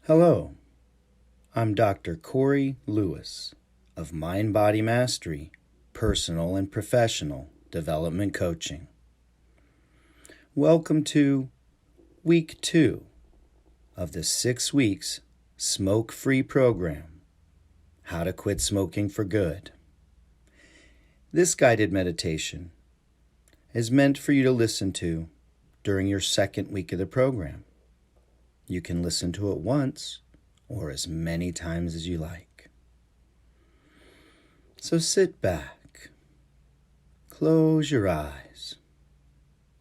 Hello, I'm Dr. Corey Lewis of MindBody Mastery, Personal and Professional Development Coaching. Welcome to Week 2 of the 6 weeks smoke-free program, How to Quit Smoking for Good. This guided meditation is meant for you to listen to during your second week of the program. You can listen to it once or as many times as you like. So sit back, close your eyes,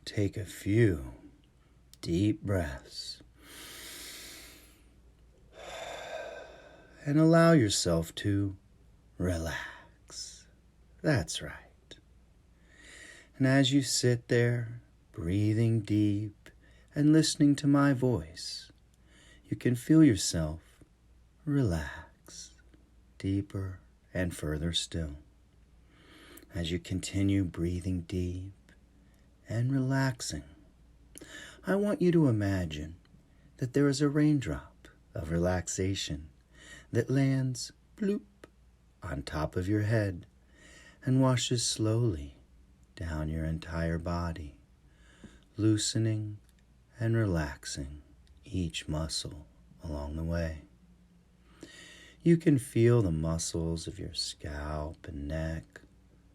take a few deep breaths, and allow yourself to relax. That's right. And as you sit there, breathing deep and listening to my voice, you can feel yourself relax deeper and further still. As you continue breathing deep and relaxing, I want you to imagine that there is a raindrop of relaxation that lands bloop on top of your head and washes slowly down your entire body, loosening and relaxing each muscle along the way. You can feel the muscles of your scalp and neck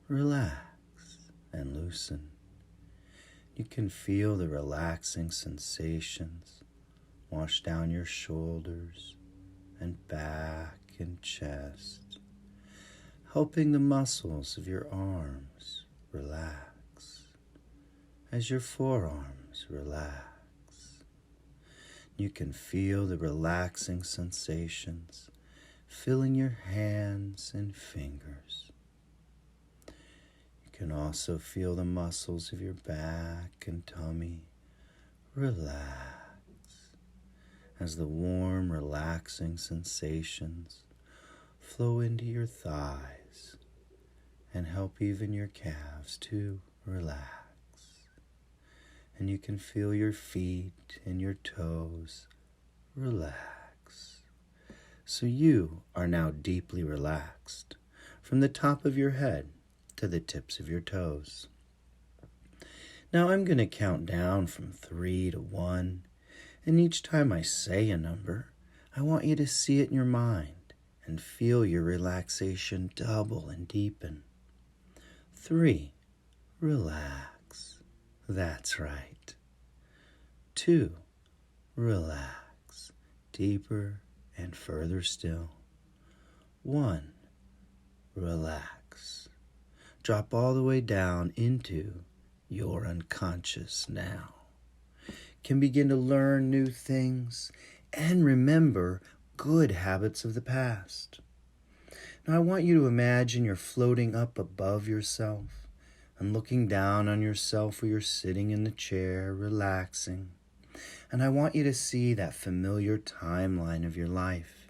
relax and loosen. You can feel the relaxing sensations wash down your shoulders and back and chest, helping the muscles of your arms relax as your forearms relax. You can feel the relaxing sensations filling your hands and fingers. You can also feel the muscles of your back and tummy relax as the warm, relaxing sensations flow into your thighs and help even your calves to relax. And you can feel your feet and your toes relax. So you are now deeply relaxed from the top of your head to the tips of your toes. Now I'm going to count down from 3 to 1, and each time I say a number, I want you to see it in your mind and feel your relaxation double and deepen. 3, relax. That's right. 2, relax, deeper and further still. 1, relax. Drop all the way down into your unconscious now. Can begin to learn new things and remember good habits of the past. Now I want you to imagine you're floating up above yourself and looking down on yourself where you're sitting in the chair, relaxing. And I want you to see that familiar timeline of your life,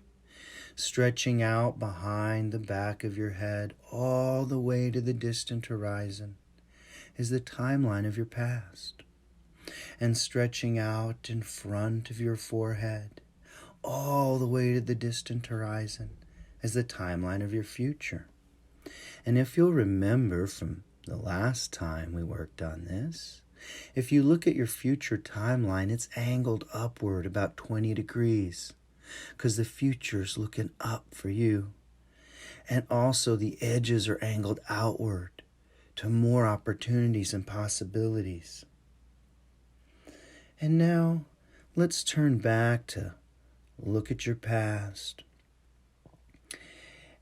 stretching out behind the back of your head all the way to the distant horizon is the timeline of your past. And stretching out in front of your forehead all the way to the distant horizon is the timeline of your future. And if you'll remember from the last time we worked on this, if you look at your future timeline, it's angled upward about 20 degrees because the future's looking up for you. And also the edges are angled outward to more opportunities and possibilities. And now let's turn back to look at your past.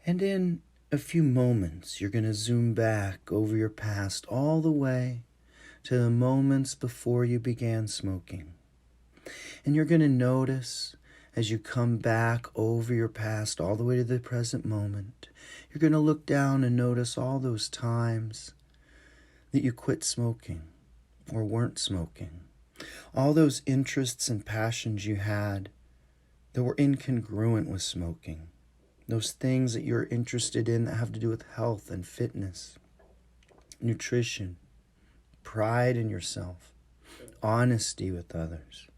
And in a few moments, you're going to zoom back over your past all the way to the moments before you began smoking. And you're going to notice as you come back over your past all the way to the present moment, you're going to look down and notice all those times that you quit smoking or weren't smoking. All those interests and passions you had that were incongruent with smoking. Those things that you're interested in that have to do with health and fitness, nutrition, pride in yourself, honesty with others.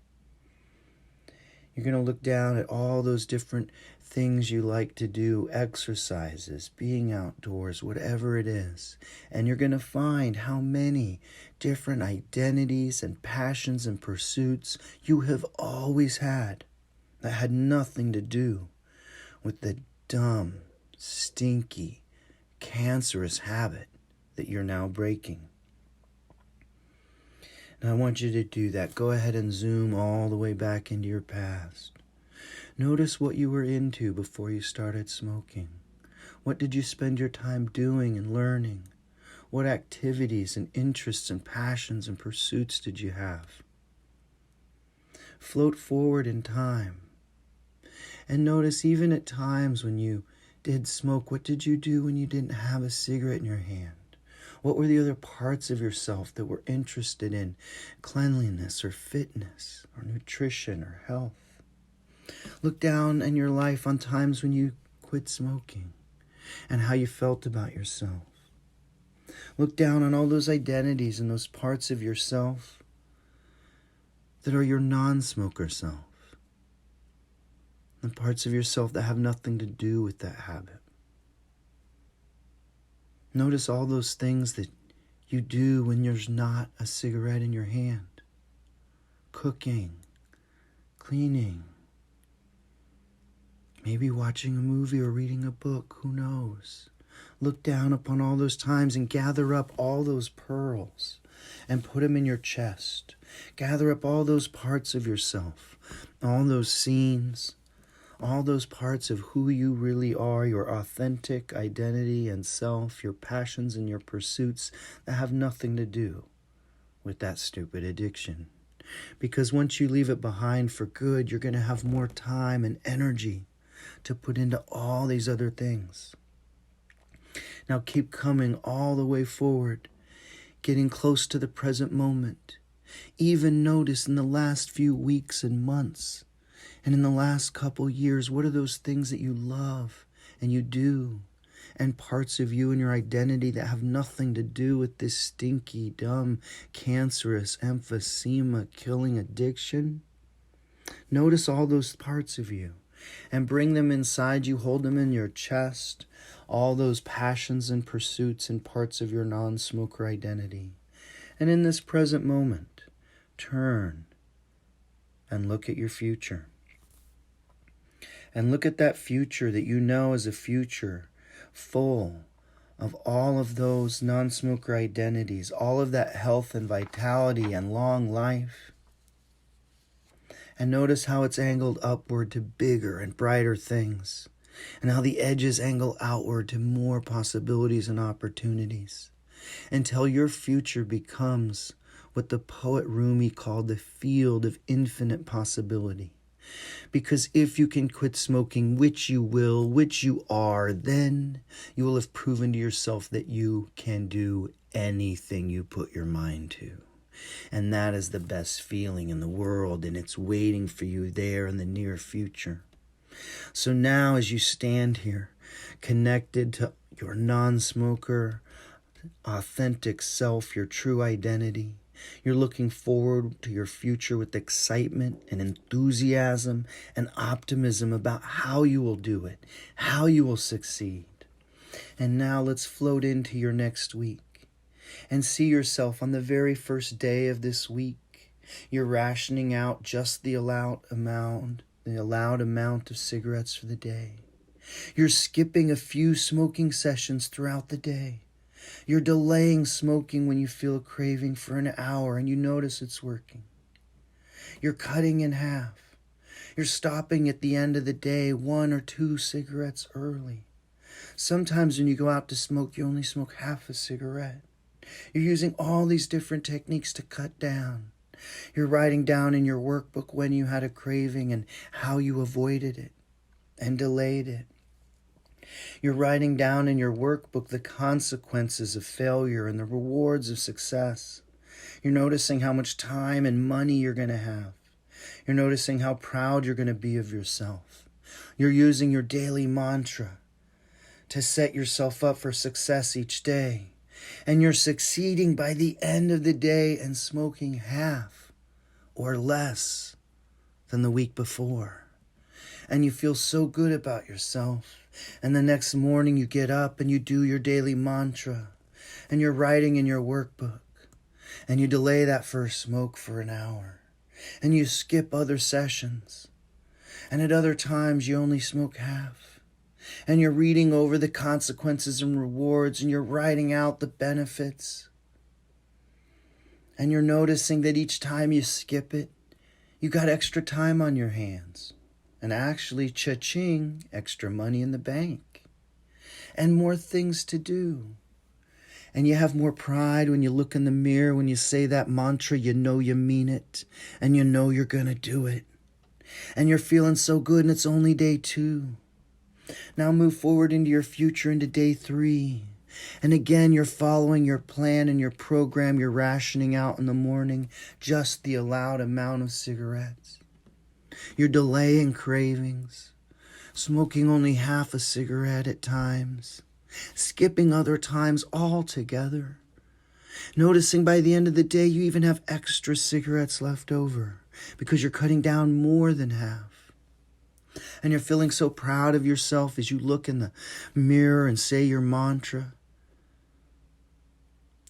You're going to look down at all those different things you like to do, exercises, being outdoors, whatever it is. And you're going to find how many different identities and passions and pursuits you have always had that had nothing to do with the dumb, stinky, cancerous habit that you're now breaking. Now I want you to do that. Go ahead and zoom all the way back into your past. Notice what you were into before you started smoking. What did you spend your time doing and learning? What activities and interests and passions and pursuits did you have? Float forward in time. And notice even at times when you did smoke, what did you do when you didn't have a cigarette in your hand? What were the other parts of yourself that were interested in cleanliness or fitness or nutrition or health? Look down in your life on times when you quit smoking and how you felt about yourself. Look down on all those identities and those parts of yourself that are your non-smoker self. The parts of yourself that have nothing to do with that habit. Notice all those things that you do when there's not a cigarette in your hand. Cooking, cleaning, maybe watching a movie or reading a book, who knows? Look down upon all those times and gather up all those pearls and put them in your chest. Gather up all those parts of yourself, all those scenes, all those parts of who you really are, your authentic identity and self, your passions and your pursuits that have nothing to do with that stupid addiction. Because once you leave it behind for good, you're going to have more time and energy to put into all these other things. Now keep coming all the way forward, getting close to the present moment. Even notice in the last few weeks and months, and in the last couple years, what are those things that you love and you do, and parts of you and your identity that have nothing to do with this stinky, dumb, cancerous, emphysema-killing addiction? Notice all those parts of you and bring them inside you, hold them in your chest, all those passions and pursuits and parts of your non-smoker identity. And in this present moment, turn and look at your future. And look at that future that you know is a future full of all of those non-smoker identities, all of that health and vitality and long life. And notice how it's angled upward to bigger and brighter things, and how the edges angle outward to more possibilities and opportunities, until your future becomes what the poet Rumi called the field of infinite possibility. Because if you can quit smoking, which you will, which you are, then you will have proven to yourself that you can do anything you put your mind to. And that is the best feeling in the world, and it's waiting for you there in the near future. So now as you stand here, connected to your non-smoker, authentic self, your true identity, you're looking forward to your future with excitement and enthusiasm and optimism about how you will do it, how you will succeed. And now let's float into your next week and see yourself on the very first day of this week. You're rationing out just the allowed amount of cigarettes for the day. You're skipping a few smoking sessions throughout the day. You're delaying smoking when you feel a craving for an hour and you notice it's working. You're cutting in half. You're stopping at the end of the day 1 or 2 cigarettes early. Sometimes when you go out to smoke, you only smoke half a cigarette. You're using all these different techniques to cut down. You're writing down in your workbook when you had a craving and how you avoided it and delayed it. You're writing down in your workbook the consequences of failure and the rewards of success. You're noticing how much time and money you're going to have. You're noticing how proud you're going to be of yourself. You're using your daily mantra to set yourself up for success each day. And you're succeeding by the end of the day and smoking half or less than the week before. And you feel so good about yourself. And the next morning you get up and you do your daily mantra. And you're writing in your workbook. And you delay that first smoke for an hour. And you skip other sessions. And at other times you only smoke half. And you're reading over the consequences and rewards. And you're writing out the benefits. And you're noticing that each time you skip it, you got extra time on your hands. And actually, cha-ching, extra money in the bank. And more things to do. And you have more pride when you look in the mirror, when you say that mantra, you know you mean it. And you know you're going to do it. And you're feeling so good, and it's only day 2. Now move forward into your future, into day 3. And again, you're following your plan and your program. You're rationing out in the morning just the allowed amount of cigarettes. You're delaying cravings, smoking only half a cigarette at times, skipping other times altogether. Noticing by the end of the day you even have extra cigarettes left over because you're cutting down more than half. And you're feeling so proud of yourself as you look in the mirror and say your mantra.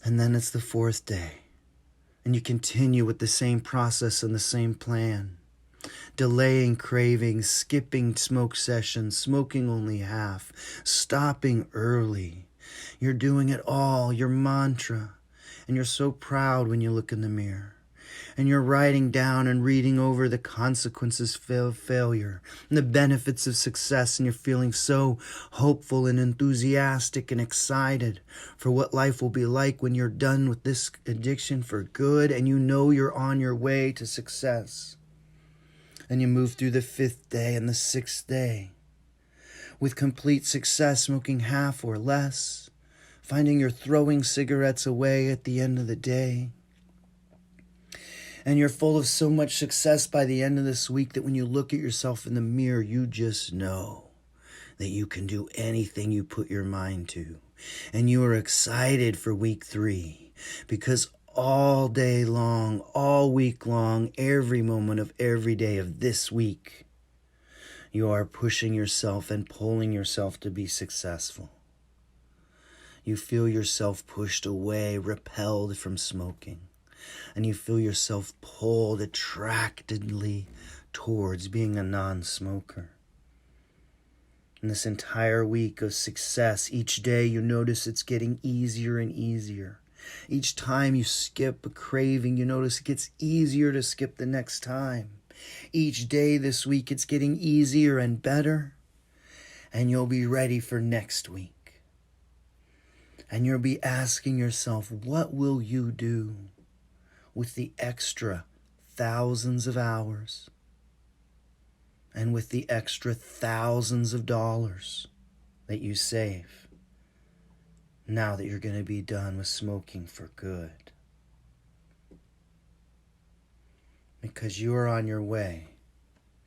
And then it's the 4th day, and you continue with the same process and the same plan. Delaying cravings, skipping smoke sessions, smoking only half, stopping early. You're doing it all, your mantra. And you're so proud when you look in the mirror. And you're writing down and reading over the consequences of failure and the benefits of success. And you're feeling so hopeful and enthusiastic and excited for what life will be like when you're done with this addiction for good. And you know you're on your way to success. And you move through the 5th day and the 6th day with complete success, smoking half or less, finding you're throwing cigarettes away at the end of the day. And you're full of so much success by the end of this week that when you look at yourself in the mirror, you just know that you can do anything you put your mind to. And you are excited for week 3 because all day long, all week long, every moment of every day of this week, you are pushing yourself and pulling yourself to be successful. You feel yourself pushed away, repelled from smoking. And you feel yourself pulled attractedly towards being a non-smoker. And this entire week of success, each day you notice it's getting easier and easier. Each time you skip a craving, you notice it gets easier to skip the next time. Each day this week, it's getting easier and better. And you'll be ready for next week. And you'll be asking yourself, what will you do with the extra thousands of hours and with the extra thousands of dollars that you save now that you're going to be done with smoking for good? Because you are on your way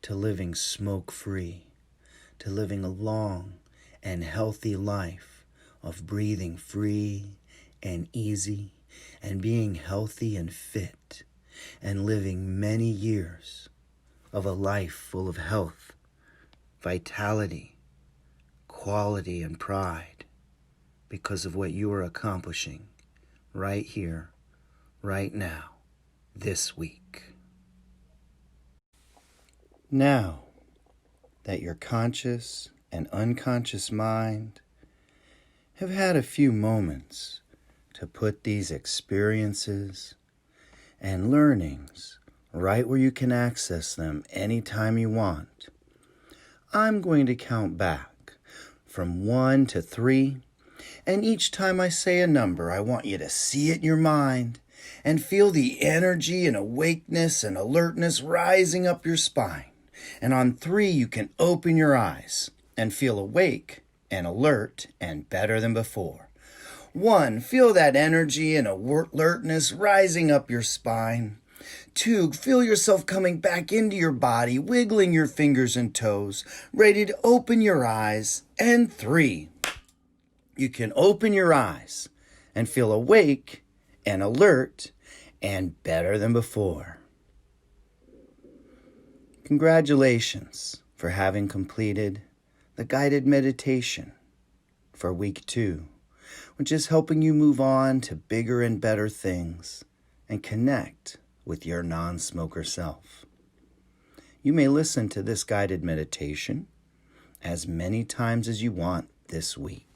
to living smoke-free, to living a long and healthy life of breathing free and easy and being healthy and fit and living many years of a life full of health, vitality, quality, and pride because of what you are accomplishing right here, right now, this week. Now that your conscious and unconscious mind have had a few moments to put these experiences and learnings right where you can access them anytime you want, I'm going to count back from 1 to 3, and each time I say a number, I want you to see it in your mind and feel the energy and awakeness and alertness rising up your spine. And on 3, you can open your eyes and feel awake and alert and better than before. 1, feel that energy and alertness rising up your spine. 2, feel yourself coming back into your body, wiggling your fingers and toes, ready to open your eyes. And 3, you can open your eyes and feel awake and alert and better than before. Congratulations for having completed the guided meditation for week 2, which is helping you move on to bigger and better things and connect with your non-smoker self. You may listen to this guided meditation as many times as you want this week.